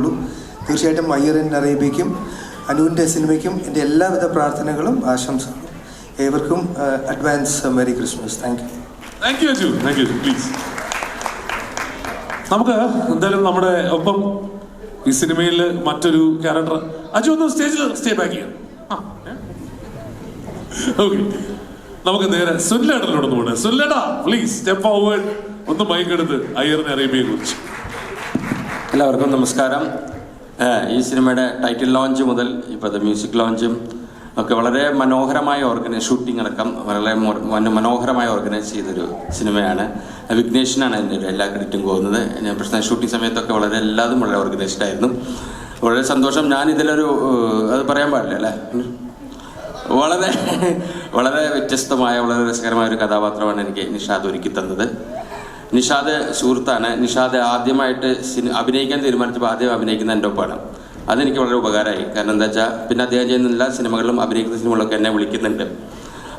ഉള്ളൂ. തീർച്ചയായിട്ടും അയ്യറിൻ അറേബ്യയ്ക്കും അനുവിൻ്റെ സിനിമയ്ക്കും എൻ്റെ എല്ലാവിധ പ്രാർത്ഥനകളും ആശംസകളും. ഏവർക്കും advance merry Christmas. Thank you. Thank U Aju. Thank you. Please നമുക്ക് എന്തായാലും നമ്മുടെ ഒപ്പം ഈ സിനിമയിൽ മറ്റൊരു ക്യാരക്ടർ അജു ഒന്ന് സ്റ്റേജിൽ സ്റ്റേ ബാക്ക് ചെയ്യാം. ഓക്കെ, നമുക്ക് നേരെ സുനിലേട്ടനോടൊന്ന് പോകണേ. സുനിലേട്ടാ പ്ലീസ് സ്റ്റെപ്പ് ഫോർവേഡ്. ഒന്ന് മൈക്കെടുത്ത് അയ്യറിൻ അറേബ്യയെ കുറിച്ച്. എല്ലാവർക്കും നമസ്കാരം. ഈ സിനിമയുടെ ടൈറ്റിൽ ലോഞ്ച് മുതൽ ഇപ്പോഴത്തെ മ്യൂസിക് ലോഞ്ചും ഒക്കെ വളരെ മനോഹരമായ ഷൂട്ടിംഗ് അടക്കം വളരെ മനോഹരമായി ഓർഗനൈസ് ചെയ്തൊരു സിനിമയാണ്. വിഘ്നേഷിനാണ് എൻ്റെ ഒരു എല്ലാ ക്രെഡിറ്റും പോകുന്നത്. ഞാൻ പ്രശ്നം ഷൂട്ടിംഗ് സമയത്തൊക്കെ എല്ലാതും വളരെ ഓർഗനൈസ്ഡ് ആയിരുന്നു. വളരെ സന്തോഷം. ഞാൻ ഇതിലൊരു അത് പറയാൻ പാടില്ല അല്ലേ, വളരെ വളരെ വ്യത്യസ്തമായ വളരെ രസകരമായ ഒരു കഥാപാത്രമാണ് എനിക്ക് നിഷാദ് ഒരുക്കി തന്നത്. നിഷാദ് സുഹൃത്താണ്. നിഷാദ് ആദ്യമായിട്ട് അഭിനയിക്കാൻ തീരുമാനിച്ചപ്പോൾ ആദ്യം അഭിനയിക്കുന്ന എൻ്റെ ഒപ്പമാണ്. അതെനിക്ക് വളരെ ഉപകാരമായി. കാരണം എന്താ വെച്ചാൽ പിന്നെ അദ്ദേഹം ചെയ്യുന്ന എല്ലാ സിനിമകളിലും അഭിനയിക്കുന്ന സിനിമകളൊക്കെ എന്നെ വിളിക്കുന്നുണ്ട്.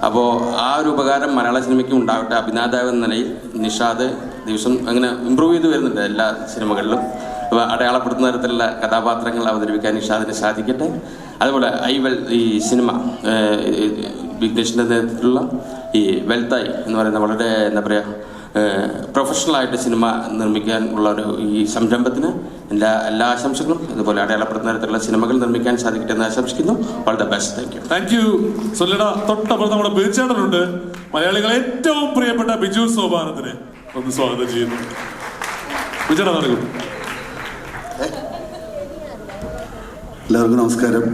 അപ്പോൾ ആ ഒരു ഉപകാരം മലയാള സിനിമയ്ക്കും ഉണ്ടാവട്ടെ. അഭിനേതാവ് എന്ന നിലയിൽ നിഷാദ് ദിവസം അങ്ങനെ ഇമ്പ്രൂവ് ചെയ്ത് വരുന്നുണ്ട് എല്ലാ സിനിമകളിലും. അടയാളപ്പെടുത്തുന്ന തരത്തിലുള്ള കഥാപാത്രങ്ങൾ അവതരിപ്പിക്കാൻ നിഷാദിന് സാധിക്കട്ടെ. അതുപോലെ ഈ സിനിമ വിഘ്നേഷിൻ്റെ നേതൃത്വത്തിലുള്ള ഈ വെൽത്തായി എന്ന് പറയുന്ന വളരെ എന്താ പറയുക പ്രൊഫഷണലായിട്ട് സിനിമ നിർമ്മിക്കാൻ ഉള്ള ഈ സംരംഭത്തിന് എല്ലാ ആശംസകളും. ഇതുപോലെ അടയാളപ്പെടുന്ന തരത്തിലുള്ള സിനിമകൾ നിർമ്മിക്കാൻ സാധിക്കട്ടെ എന്ന് ആശംസിക്കുന്നു. All the best. Thank you. Thank you സുനിലേട്ടാ. തൊട്ടപ്പുറത്ത് നമ്മുടെ ബിജുചേട്ടനുണ്ട്. മലയാളികളെ ഏറ്റവും പ്രിയപ്പെട്ട ബിജു സോപാനത്തിനെ ഒന്ന് സ്വാഗതം ചെയ്യുന്നു. ബിജുചേട്ടാ നടക്കും. എല്ലാവർക്കും നമസ്കാരം.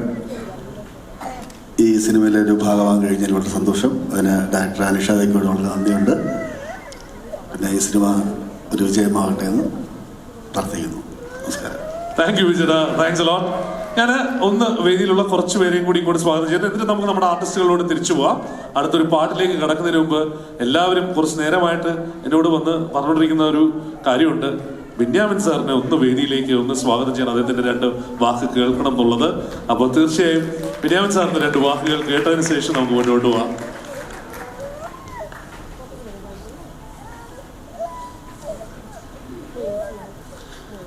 ഈ സിനിമയിലെ ഒരു ഭാഗമാകാൻ കഴിഞ്ഞാൽ വളരെ സന്തോഷം. അതിന് ഡയറക്ടർ അനിഷാദയ്ക്ക് വളരെ നന്ദിയുണ്ട്. പിന്നെ ഈ സിനിമ ഒരു വിജയമാകട്ടെ എന്ന് പ്രാർത്ഥിക്കുന്നു. നമസ്കാരം. Thank you Vijaya. Thanks a lot. ഞാൻ ഒന്ന് വേദിയിലുള്ള കുറച്ച് പേരെയും കൂടി ഇങ്ങോട്ട് സ്വാഗതം ചെയ്യുന്നത്. എന്നിട്ട് നമുക്ക് നമ്മുടെ ആർട്ടിസ്റ്റുകളോട് തിരിച്ചു പോവാം. അടുത്തൊരു പാട്ടിലേക്ക് കടക്കുന്നതിന് മുമ്പ് എല്ലാവരും കുറച്ച് നേരമായിട്ട് എന്നോട് വന്ന് പറഞ്ഞുകൊണ്ടിരിക്കുന്ന ഒരു കാര്യമുണ്ട്. ബെന്യാമിൻ സാറിനെ ഒന്ന് വേദിയിലേക്ക് ഒന്ന് സ്വാഗതം ചെയ്യണം. അദ്ദേഹത്തിന്റെ 2 വാക്ക് കേൾക്കണം എന്നുള്ളത്. അപ്പോൾ തീർച്ചയായും ബെന്യാമിൻ സാറിന്റെ 2 വാക്കുകൾ കേട്ടതിന് ശേഷം നമുക്ക് മുന്നോട്ട് പോവാം.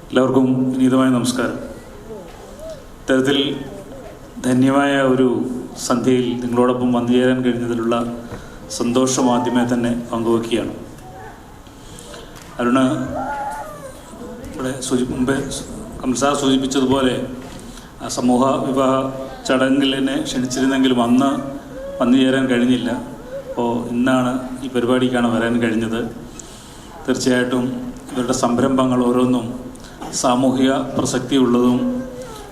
എല്ലാവർക്കും വിനീതമായ നമസ്കാരം. ഇത്തരത്തിൽ ധന്യമായ ഒരു സന്ധ്യയിൽ നിങ്ങളോടൊപ്പം വന്നുചേരാൻ കഴിഞ്ഞതിലുള്ള സന്തോഷം ആദ്യമേ തന്നെ പങ്കുവയ്ക്കുകയാണ്. അരുണ് ഇവിടെ മുമ്പേ കമൽസാർ സൂചിപ്പിച്ചതുപോലെ സമൂഹ വിവാഹ ചടങ്ങിലിനെ ക്ഷണിച്ചിരുന്നെങ്കിലും അന്ന് വന്നുചേരാൻ കഴിഞ്ഞില്ല. അപ്പോൾ ഇന്നാണ് ഈ പരിപാടിക്കാണ് വരാൻ കഴിഞ്ഞത്. തീർച്ചയായിട്ടും ഇവരുടെ സംരംഭങ്ങൾ ഓരോന്നും സാമൂഹിക പ്രസക്തിയുള്ളതും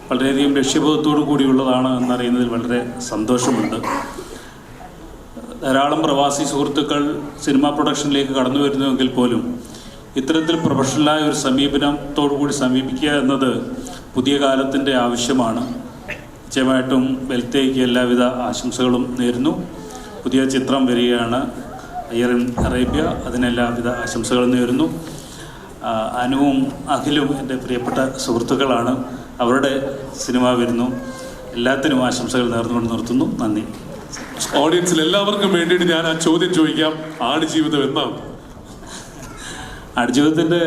വളരെയധികം ലക്ഷ്യബോധത്തോടു കൂടിയുള്ളതാണ് എന്നറിയുന്നതിൽ വളരെ സന്തോഷമുണ്ട്. ധാരാളം പ്രവാസി സുഹൃത്തുക്കൾ സിനിമാ പ്രൊഡക്ഷനിലേക്ക് കടന്നു വരുന്നുവെങ്കിൽ പോലും ഇത്തരത്തിൽ പ്രൊഫഷണലായ ഒരു സമീപനത്തോടു കൂടി സമീപിക്കുക എന്നത് പുതിയ കാലത്തിൻ്റെ ആവശ്യമാണ്. നിശ്ചയമായിട്ടും വെൽത്തേക്ക് എല്ലാവിധ ആശംസകളും നേരുന്നു. പുതിയ ചിത്രം വരികയാണ് അയ്യറിൻ അറേബ്യ. അതിനെല്ലാവിധ ആശംസകളും നേരുന്നു. അനുവും അഖിലും എൻ്റെ പ്രിയപ്പെട്ട സുഹൃത്തുക്കളാണ്. അവരുടെ സിനിമ വരുന്നു. എല്ലാത്തിനും ആശംസകൾ നേർന്നുകൊണ്ട് നിർത്തുന്നു. നന്ദി. ഓഡിയൻസിൽ എല്ലാവർക്കും വേണ്ടിയിട്ട് ഞാൻ ആ ചോദ്യം ചോദിക്കാം. ആടുജീവിതം എന്നാണ്? ആടുജീവിതത്തിൻ്റെ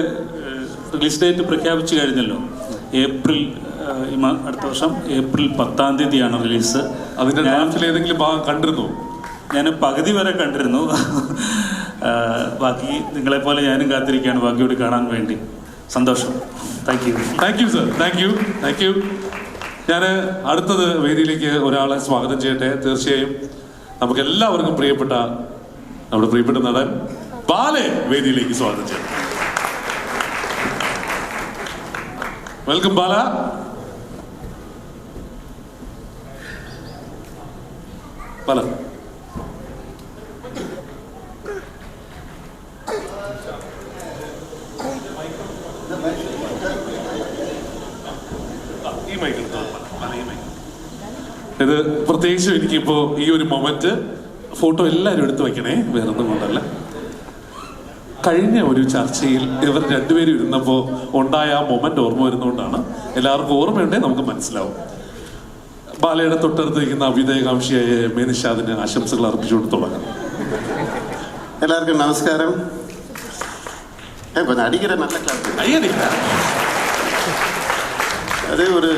റിലീസ് ഡേറ്റ് പ്രഖ്യാപിച്ചു കഴിഞ്ഞല്ലോ. അടുത്ത വർഷം ഏപ്രിൽ 10-ാം തീയതിയാണ് റിലീസ്. അതിൻ്റെ ഏതെങ്കിലും ഭാഗം കണ്ടിരുന്നു? ഞാൻ പകുതി വരെ കണ്ടിരുന്നു. ബാക്കി നിങ്ങളെപ്പോലെ ഞാനും കാത്തിരിക്കുകയാണ് ബാക്കിയോട് കാണാൻ വേണ്ടി. സന്തോഷം. Thank you. Thank you sir. Thank you. Thank U. ഞാൻ അടുത്തത് വേദിയിലേക്ക് ഒരാളെ സ്വാഗതം ചെയ്യട്ടെ. തീർച്ചയായും നമുക്ക് എല്ലാവർക്കും പ്രിയപ്പെട്ട നമ്മുടെ പ്രിയപ്പെട്ട നടൻ ബാലെ വേദിയിലേക്ക് സ്വാഗതം ചെയ്യണം. വെൽക്കം ബാല. ബാല ഇത് പ്രത്യേകിച്ചും എനിക്കിപ്പോൾ ഈ ഒരു മൊമെന്റ് ഫോട്ടോ എല്ലാവരും എടുത്തു വയ്ക്കണേ. വേറൊന്നും കൊണ്ടല്ല, കഴിഞ്ഞ ഒരു ചർച്ചയിൽ ഇവർ 2 പേരും ഇരുന്നപ്പോൾ ഉണ്ടായ ആ മൊമെന്റ് ഓർമ്മ വരുന്നതുകൊണ്ടാണ്. എല്ലാവർക്കും ഓർമ്മയുണ്ടേ നമുക്ക് മനസ്സിലാവും. ബാലയുടെ തൊട്ടടുത്തിരിക്കുന്ന അഭ്യുദയകാംക്ഷിയായ നിഷാദിന് ആശംസകൾ അർപ്പിച്ചുകൊണ്ട് തുടങ്ങാം. എല്ലാവർക്കും നമസ്കാരം. അടിക്കര നല്ല ക്ലാസ്. അത് ഒരു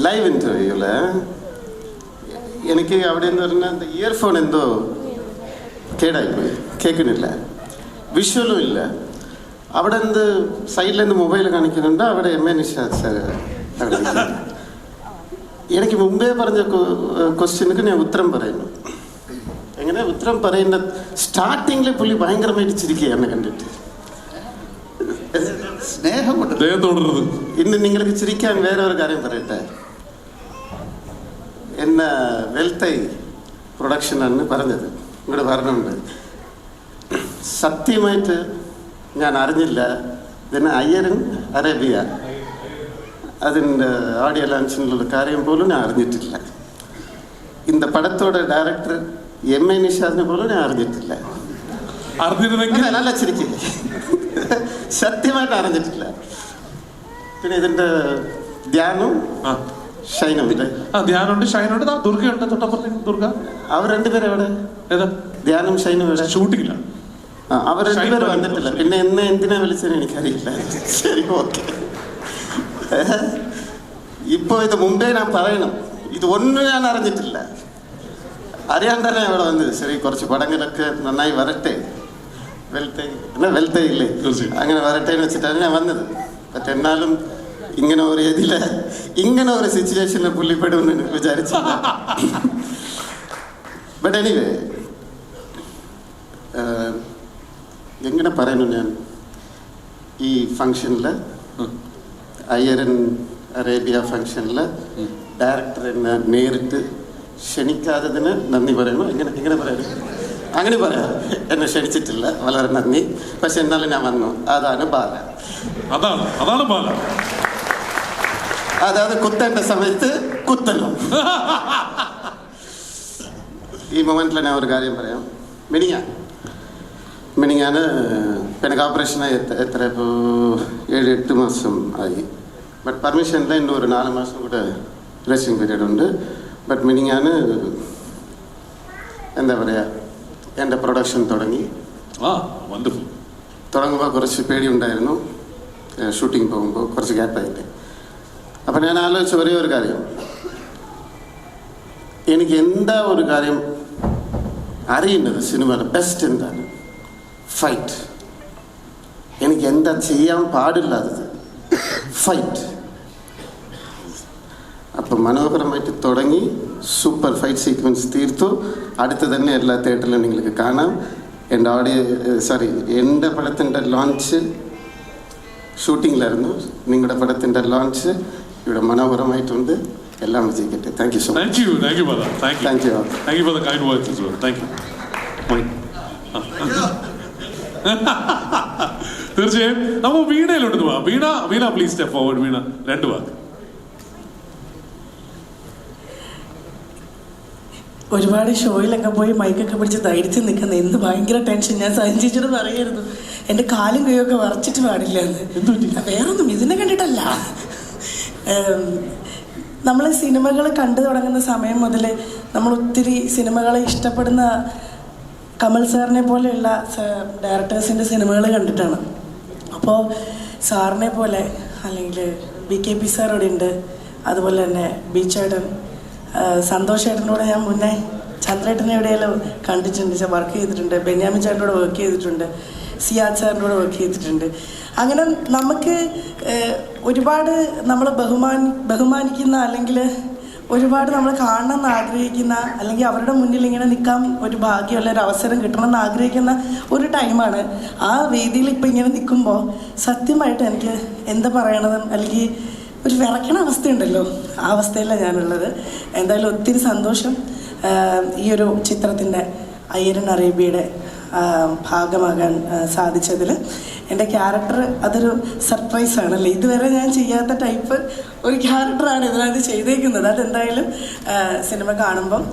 ലൈവ് ഇൻ്റർവ്യൂவில் എനിക്ക് അവിടെ നിന്ന് പറഞ്ഞാൽ அந்த ഇയർഫോൺ എന്തോ കേടായിപ്പോയി, കേൾക്കുന്നില്ല, വിഷ്വലും ഇല്ല. അവിടെ നിന്ന് സൈഡിൽ നിന്ന് മൊബൈൽ കാണിക്കുന്നുണ്ട്, അവിടെ എം എ നിഷാദ് സാർ അവിടെ. എനിക്ക് മുമ്പേ പറഞ്ഞ ക്വസ്റ്റ്യനുക്ക് ഞാൻ ഉത്തരം പറയുന്നു. എങ്ങനെ ഉത്തരം പറയുന്ന സ്റ്റാർട്ടിങ്ങിൽ പുള്ളി ഭയങ്കരമായിട്ട് ചിരിക്കുക എന്നെ കണ്ടിട്ട്. സ്നേഹം കൊണ്ട് ഇന്ന് നിങ്ങൾക്ക് ചിരിക്കാൻ വേറെ ഒരു കാര്യം പറയട്ടെ. എന്നെ വെൽത്തൈ പ്രൊഡക്ഷനാണ് പറഞ്ഞത്, ഇങ്ങോട്ട് പറഞ്ഞുണ്ട്. സത്യമായിട്ട് ഞാൻ അറിഞ്ഞില്ല. പിന്നെ അയ്യരൻ അറേബ്യ അതിൻ്റെ ഓഡിയോ ലാഞ്ചിനുള്ള കാര്യം പോലും ഞാൻ അറിഞ്ഞിട്ടില്ല. இந்த പടത്തോட ഡയറക്ടർ എം എ നിഷാദിനെ പോലും ഞാൻ അറിഞ്ഞിട്ടില്ല. നല്ല ചിരിക്കും, സത്യമായിട്ട് അറിഞ്ഞിട്ടില്ല. പിന്നെ ഇതിൻ്റെ ധ്യാനും ഷൈനുണ്ട്. ദുർഗയുണ്ട് തൊട്ടപ്പുറത്ത്. ദുർഗ അവർ രണ്ടുപേരും എവിടെ? ധ്യാനും ഷൈനും എവിടെ? ഷൂട്ടിങ്ങില്ല. അവർ രണ്ടുപേരും വന്നിട്ടില്ല. പിന്നെ എന്നെ എന്തിനാ വിളിച്ചതെന്ന് എനിക്കറിയില്ല. ശരി, ഓക്കെ. ഇപ്പോൾ ഇത് മുമ്പേ ഞാൻ പറയണം, ഇത് ഒന്നും ഞാൻ അറിഞ്ഞിട്ടില്ല. അറിയാൻ തന്നെ ഇവിടെ വന്നത്. ശരി, കുറച്ച് പടങ്ങളൊക്കെ നന്നായി വരട്ടെ, വെൽത്തേ ഇല്ലേ, അങ്ങനെ വരട്ടെ എന്ന് വെച്ചിട്ടാണ് ഞാൻ വന്നത്. പക്ഷെ എന്നാലും ഇങ്ങനെ ഒരു ഇതില് ഇങ്ങനെ ഒരു സിറ്റുവേഷനിൽ പുള്ളിപ്പെടുമെന്ന് എനിക്ക് വിചാരിച്ചില്ല. ബട്ട് എനിവേ, എങ്ങനെ പറയുന്നു, ഞാൻ ഈ ഫങ്ഷനിൽ അയ്യരൻ അറേബ്യ ഫങ്ഷനിൽ ഡയറക്ടർ എന്നെ നേരിട്ട് ക്ഷണിക്കാത്തതിന് നന്ദി പറയുന്നു. എങ്ങനെ പറയുന്നു? അങ്ങനെ പറയാം. എന്നെ ക്ഷണിച്ചിട്ടില്ല, വളരെ നന്ദി. പക്ഷെ എന്നാലും ഞാൻ വന്നു. അതാണ് ബാല. അതാണ് ബാല. അതായത് കുത്തേണ്ട സമയത്ത് കുത്തലും. ഈ മൊമെന്റിൽ ഞാൻ ഒരു കാര്യം പറയാം. മിനിങ്ങാണ് എനിക്ക് ഓപ്പറേഷനായി എത്ര ഇപ്പോൾ 7-8 മാസം ആയി. ബട്ട് പെർമിഷനിൽ ഇന്നൊരു 4 മാസം കൂടെ റെസ്റ്റിംഗ് പീരീഡ് ഉണ്ട്. ബട്ട് മിനിങ്ങാണ് എന്താ പറയുക, എൻ്റെ പ്രൊഡക്ഷൻ തുടങ്ങി. തുടങ്ങുമ്പോൾ കുറച്ച് പേടിയുണ്ടായിരുന്നു, ഷൂട്ടിംഗ് പോകുമ്പോൾ കുറച്ച് ഗ്യാപ്പായിട്ട്. അപ്പം ഞാൻ ആലോചിച്ച ഒരേ ഒരു കാര്യം, എനിക്ക് എന്താ ഒരു കാര്യം അറിയുന്നത് സിനിമയുടെ ബെസ്റ്റ് എന്താണ്? ഫൈറ്റ്. എനിക്ക് എന്താ ചെയ്യാൻ പാടില്ലാത്തത്? ഫൈറ്റ്. അപ്പം മനോഹരമായിട്ട് തുടങ്ങി സൂപ്പർ ഫൈറ്റ് സീക്വൻസ് തീർത്തു. അടുത്ത് തന്നെ എല്ലാ തിയേറ്ററിലും നിങ്ങൾക്ക് കാണാം. എൻ്റെ പടത്തിൻ്റെ ലോഞ്ച് ഷൂട്ടിങ്ങിലായിരുന്നു. നിങ്ങളുടെ പടത്തിൻ്റെ ലോഞ്ച് ഇവിടെ മനോഹരമായിട്ടുണ്ട്. എല്ലാം വിജയിക്കട്ടെ. Thank you so much. Thank you for the kind words as well. Thank you. തീർച്ചയായും നമ്മൾ വീണയിലോട്ട് പോവാം. Veena please step forward. Veena 2 വാക്ക്. ഒരുപാട് ഷോയിലൊക്കെ പോയി മൈക്കൊക്കെ പിടിച്ച് ധൈര്യത്തിൽ നിൽക്കുന്ന എന്ത് ഭയങ്കര ടെൻഷൻ. ഞാൻ സഞ്ചിച്ചിട്ട് പറയായിരുന്നു എൻ്റെ കാലും കൈയൊക്കെ വറച്ചിട്ട് പാടില്ല എന്ന്. വേറൊന്നും ഇതിനെ കണ്ടിട്ടല്ല. നമ്മൾ സിനിമകൾ കണ്ടു തുടങ്ങുന്ന സമയം മുതൽ നമ്മൾ ഒത്തിരി സിനിമകളെ ഇഷ്ടപ്പെടുന്ന കമൽ സാറിനെ പോലെയുള്ള ഡയറക്ടേഴ്സിൻ്റെ സിനിമകൾ കണ്ടിട്ടാണ്. അപ്പോൾ സാറിനെ പോലെ അല്ലെങ്കിൽ BKP സാർ ഇവിടെ ഉണ്ട്, അതുപോലെ തന്നെ ബീച്ചേട്ടൻ, സന്തോഷ് ചേട്ടനോട് ഞാൻ മുന്നേ ചന്ദ്രേട്ടനെ എവിടെയെല്ലാം കണ്ടിട്ടുണ്ട്, വർക്ക് ചെയ്തിട്ടുണ്ട്. ബെന്യാമിൻ ചേട്ടനോട് വർക്ക് ചെയ്തിട്ടുണ്ട്, സിയാദ് സാറിനോട് വർക്ക് ചെയ്തിട്ടുണ്ട്. അങ്ങനെ നമുക്ക് ഒരുപാട് നമ്മൾ ബഹുമാനിക്കുന്ന അല്ലെങ്കിൽ ഒരുപാട് നമ്മൾ കാണണമെന്ന് ആഗ്രഹിക്കുന്ന അല്ലെങ്കിൽ അവരുടെ മുന്നിൽ ഇങ്ങനെ നിൽക്കാൻ ഒരു ഭാഗ്യമുള്ള ഒരു അവസരം കിട്ടണമെന്ന് ആഗ്രഹിക്കുന്ന ഒരു ടൈമാണ്. ആ വേദിയിൽ ഇപ്പം ഇങ്ങനെ നിൽക്കുമ്പോൾ സത്യമായിട്ട് എനിക്ക് എന്താ പറയണത്, അല്ലെങ്കിൽ ഒരു വിറയ്ക്കണ അവസ്ഥയുണ്ടല്ലോ, ആ അവസ്ഥയിലാണ് ഞാനുള്ളത്. എന്തായാലും ഒത്തിരി സന്തോഷം ഈ ഒരു ചിത്രത്തിൻ്റെ അയ്യരൻ അറേബ്യയുടെ ഭാഗമാകാൻ സാധിച്ചതിൽ. എൻ്റെ ക്യാരക്ടർ അതൊരു സർപ്രൈസാണല്ലേ, ഇതുവരെ ഞാൻ ചെയ്യാത്ത ടൈപ്പ് ഒരു ക്യാരക്ടറാണ് ഇതിനകത്ത് ചെയ്തേക്കുന്നത്. അതെന്തായാലും സിനിമ കാണുമ്പം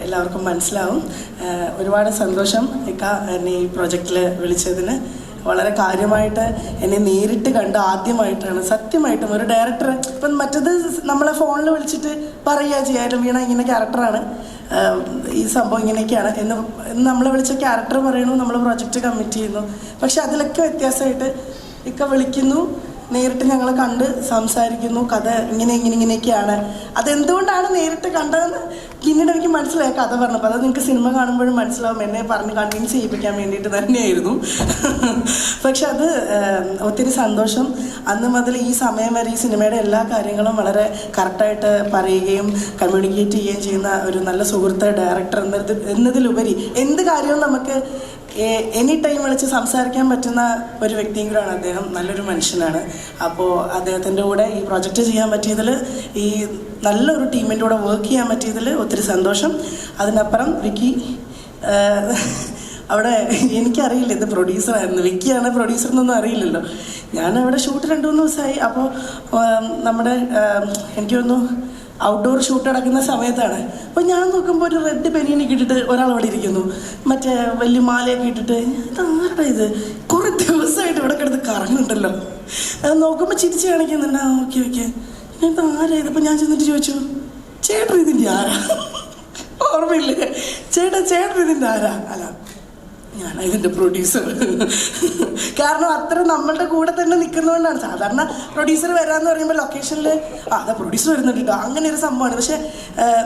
എല്ലാവർക്കും മനസ്സിലാവും. ഒരുപാട് സന്തോഷം എന്നെ ഈ പ്രൊജക്റ്റിൽ വിളിച്ചതിന്. വളരെ കാര്യമായിട്ട് എന്നെ നേരിട്ട് കണ്ട് ആദ്യമായിട്ടാണ് സത്യമായിട്ടും ഒരു ഡയറക്ടർ. ഇപ്പം മറ്റത് നമ്മളെ ഫോണിൽ വിളിച്ചിട്ട് പറയുക ചെയ്യാനും വീണ ഇങ്ങനെ ക്യാരക്ടറാണ്, ഈ സംഭവം ഇങ്ങനെയൊക്കെയാണ് എന്ന് നമ്മളെ വിളിച്ച ക്യാരക്ടർ പറയണു, നമ്മൾ പ്രൊജക്റ്റ് കമ്മിറ്റ് ചെയ്യുന്നു. പക്ഷെ അതിലൊക്കെ വ്യത്യാസമായിട്ട് വിളിക്കുന്നു, നേരിട്ട് ഞങ്ങൾ കണ്ട് സംസാരിക്കുന്നു, കഥ ഇങ്ങനെയൊക്കെയാണ്. അതെന്തുകൊണ്ടാണ് നേരിട്ട് കണ്ടതെന്ന് പിന്നീട് എനിക്ക് മനസ്സിലായ കഥ പറഞ്ഞപ്പോൾ. അത് നിങ്ങൾക്ക് സിനിമ കാണുമ്പോഴും മനസ്സിലാവും, എന്നെ പറഞ്ഞ് കൺവിൻസ് ചെയ്യിപ്പിക്കാൻ വേണ്ടിയിട്ട് തന്നെയായിരുന്നു. പക്ഷെ അത് ഒത്തിരി സന്തോഷം. അന്ന് മുതൽ ഈ സമയം വരെ ഈ സിനിമയുടെ എല്ലാ കാര്യങ്ങളും വളരെ കറക്റ്റായിട്ട് പറയുകയും കമ്മ്യൂണിക്കേറ്റ് ചെയ്യുകയും ചെയ്യുന്ന ഒരു നല്ല സുഹൃത്ത്, ഡയറക്ടർ എന്നതിലുപരി എന്ത് കാര്യവും നമുക്ക് എനി ടൈം വിളിച്ച് സംസാരിക്കാൻ പറ്റുന്ന ഒരു വ്യക്തിയും കൂടെയാണ് അദ്ദേഹം. നല്ലൊരു മനുഷ്യനാണ്. അപ്പോൾ അദ്ദേഹത്തിൻ്റെ കൂടെ ഈ പ്രോജക്റ്റ് ചെയ്യാൻ പറ്റിയതിൽ, ഈ നല്ലൊരു ടീമിൻ്റെ കൂടെ വർക്ക് ചെയ്യാൻ പറ്റിയതിൽ ഒത്തിരി സന്തോഷം. അതിനപ്പുറം വിക്കി, അവിടെ എനിക്കറിയില്ല ഇത് പ്രൊഡ്യൂസറായിരുന്നു, വിക്കിയാണ് പ്രൊഡ്യൂസർ എന്നൊന്നും അറിയില്ലല്ലോ. ഞാൻ അവിടെ ഷൂട്ട് 2-3 ദിവസമായി. അപ്പോൾ നമ്മുടെ എനിക്ക് തോന്നുന്നു ഔട്ട്ഡോർ ഷൂട്ട് നടക്കുന്ന സമയത്താണ്. അപ്പോൾ ഞാൻ നോക്കുമ്പോൾ ഒരു റെഡ് ബനിയനൊക്കെ ഇട്ടിട്ട് ഒരാൾ അവിടെ ഇരിക്കുന്നു, മറ്റേ വലിയ മാലയൊക്കെ ഇട്ടിട്ട്. ഇതാരുടെ ഇത്? കുറേ ദിവസമായിട്ട് ഇവിടെ കിടന്ന് കറങ്ങുന്നുണ്ടല്ലോ. അത് നോക്കുമ്പോൾ ചിരിച്ച് കാണിക്കുന്നുണ്ട്. ഓക്കെ ഇത് ആരാ ഇതിപ്പോൾ? ഞാൻ ചെന്നിട്ട് ചോദിച്ചു, ചേട്ടൻ ഇതിൻ്റെ ആരാ? ഓർമ്മയില്ലേ? ചേട്ടൻ ഇതിൻ്റെ ആരാ? അല്ല, ഞാനാ ഇതിൻ്റെ പ്രൊഡ്യൂസർ. കാരണം അത്ര നമ്മളുടെ കൂടെ തന്നെ നിൽക്കുന്നതുകൊണ്ടാണ്. സാധാരണ പ്രൊഡ്യൂസർ വരാമെന്ന് പറയുമ്പോൾ ലൊക്കേഷനിൽ അതാ പ്രൊഡ്യൂസർ വരുന്നുണ്ട്, അങ്ങനെ ഒരു സംഭവമാണ്. പക്ഷെ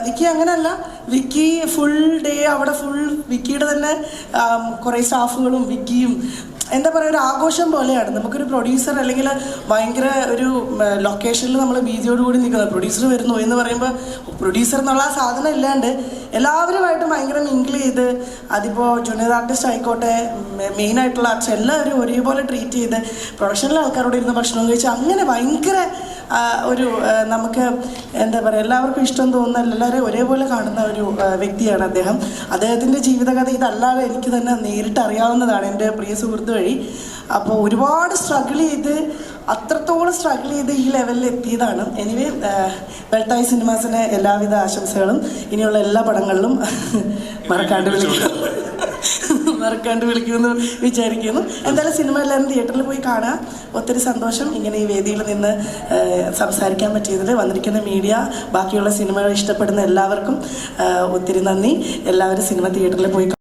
വിക്കി അങ്ങനെയല്ല. വിക്കി ഫുൾ ഡേ അവിടെ, ഫുൾ വിക്കിയുടെ തന്നെ കുറേ സ്റ്റാഫുകളും വിക്കിയും എന്താ പറയുക, ഒരു ആഘോഷം പോലെയാണ്. നമുക്കൊരു പ്രൊഡ്യൂസർ അല്ലെങ്കിൽ ഭയങ്കര ഒരു ലൊക്കേഷനിൽ നമ്മൾ ബീജിയോടുകൂടി നിൽക്കുന്നത്, പ്രൊഡ്യൂസർ വരുന്നു എന്ന് പറയുമ്പോൾ പ്രൊഡ്യൂസർ എന്നുള്ള ആ സാധനം ഇല്ലാണ്ട് എല്ലാവരുമായിട്ട് ഭയങ്കര മിങ്കിൾ ചെയ്ത്, അതിപ്പോൾ ജൂനിയർ ആർട്ടിസ്റ്റ് ആയിക്കോട്ടെ, മെയിനായിട്ടുള്ള ആർട്ടിസ്റ്റ് എല്ലാവരും ഒരേപോലെ ട്രീറ്റ് ചെയ്ത് പ്രൊഫഷണൽ ആൾക്കാരോട് ഇരുന്ന് ഭക്ഷണം കഴിച്ച് അങ്ങനെ ഭയങ്കര ഒരു നമുക്ക് എന്താ പറയുക, എല്ലാവർക്കും ഇഷ്ടം തോന്നുന്ന, എല്ലാവരെയും ഒരേപോലെ കാണുന്ന ഒരു വ്യക്തിയാണ് അദ്ദേഹം. അദ്ദേഹത്തിൻ്റെ ജീവിതകഥ ഇതല്ലാതെ എനിക്ക് തന്നെ നേരിട്ട് അറിയാവുന്നതാണ്, എൻ്റെ പ്രിയ സുഹൃത്ത് വഴി. അപ്പോൾ ഒരുപാട് സ്ട്രഗിൾ ചെയ്ത്, അത്രത്തോളം സ്ട്രഗിൾ ചെയ്ത് ഈ ലെവലിൽ എത്തിയതാണ്. എനിവേ, വെൽത്തായി സിനിമാസിന് എല്ലാവിധ ആശംസകളും. ഇനിയുള്ള എല്ലാ പടങ്ങളിലും മറക്കാണ്ട് വിളിക്കുമെന്ന് വിചാരിക്കുന്നു. എന്തായാലും സിനിമ എല്ലാവരും തിയേറ്ററിൽ പോയി കാണുക. ഒത്തിരി സന്തോഷം ഇങ്ങനെ ഈ വേദിയിൽ നിന്ന് സംസാരിക്കാൻ പറ്റിയതിൽ. വന്നിരിക്കുന്ന മീഡിയ, ബാക്കിയുള്ള സിനിമകൾ ഇഷ്ടപ്പെടുന്ന എല്ലാവർക്കും ഒത്തിരി നന്ദി. എല്ലാവരും സിനിമ തിയേറ്ററിൽ പോയി